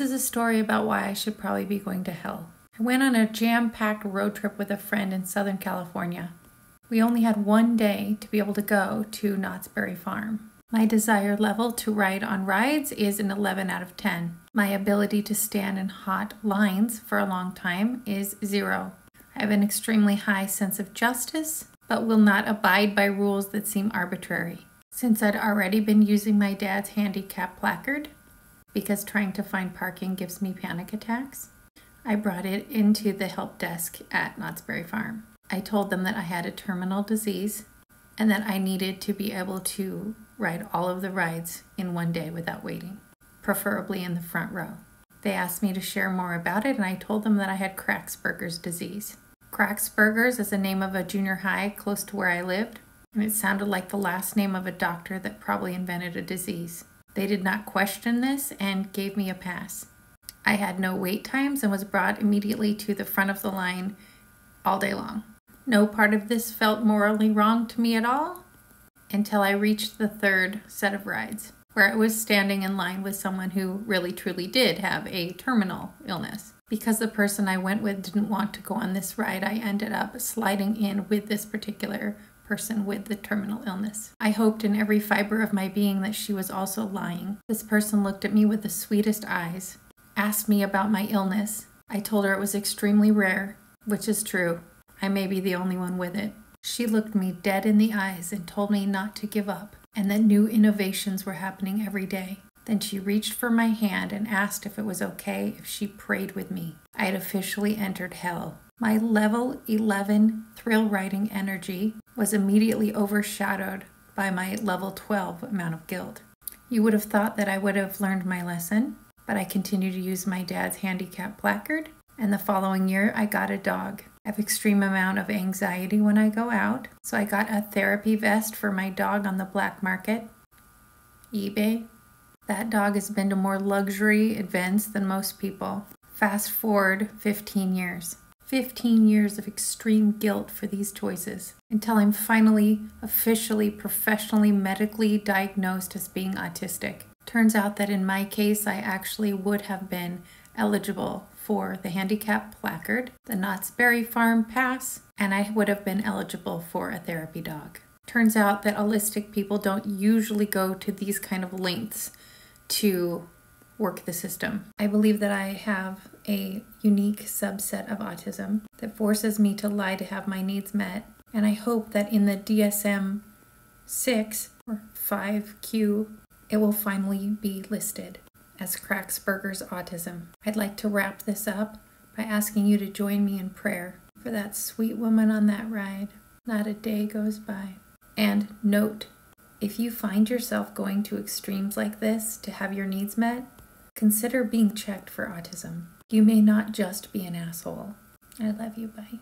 This is a story about why I should probably be going to hell. I went on a jam-packed road trip with a friend in Southern California. We only had one day to be able to go to Knott's Berry Farm. My desire level to ride on rides is an 11 out of 10. My ability to stand in hot lines for a long time is 0. I have an extremely high sense of justice, but will not abide by rules that seem arbitrary. Since I'd already been using my dad's handicap placard, because trying to find parking gives me panic attacks, I brought it into the help desk at Knott's Berry Farm. I told them that I had a terminal disease and that I needed to be able to ride all of the rides in one day without waiting, preferably in the front row. They asked me to share more about it, and I told them that I had Kraxberger's disease. Kraxberger's is the name of a junior high close to where I lived, and it sounded like the last name of a doctor that probably invented a disease. They did not question this and gave me a pass. I had no wait times and was brought immediately to the front of the line all day long. No part of this felt morally wrong to me at all until I reached the third set of rides, where I was standing in line with someone who really truly did have a terminal illness. Because the person I went with didn't want to go on this ride, I ended up sliding in with this particular person with the terminal illness. I hoped in every fiber of my being that she was also lying. This person looked at me with the sweetest eyes, asked me about my illness. I told her it was extremely rare, which is true. I may be the only one with it. She looked me dead in the eyes and told me not to give up and that new innovations were happening every day. Then she reached for my hand and asked if it was okay if she prayed with me. I had officially entered hell. My level 11 thrill riding energy was immediately overshadowed by my level 12 amount of guilt. You would have thought that I would have learned my lesson, but I continued to use my dad's handicap placard, and the following year I got a dog. I have extreme amount of anxiety when I go out, so I got a therapy vest for my dog on the black market, eBay. That dog has been to more luxury events than most people. Fast forward 15 years. 15 years of extreme guilt for these choices until I'm finally, officially, professionally, medically diagnosed as being autistic. Turns out that in my case, I actually would have been eligible for the handicap placard, the Knott's Berry Farm pass, and I would have been eligible for a therapy dog. Turns out that autistic people don't usually go to these kind of lengths to work the system. I believe that I have a unique subset of autism that forces me to lie to have my needs met, and I hope that in the DSM-6 or 5Q, it will finally be listed as Kraxberger's autism. I'd like to wrap this up by asking you to join me in prayer for that sweet woman on that ride. Not a day goes by. And note, if you find yourself going to extremes like this to have your needs met, consider being checked for autism. You may not just be an asshole. I love you. Bye.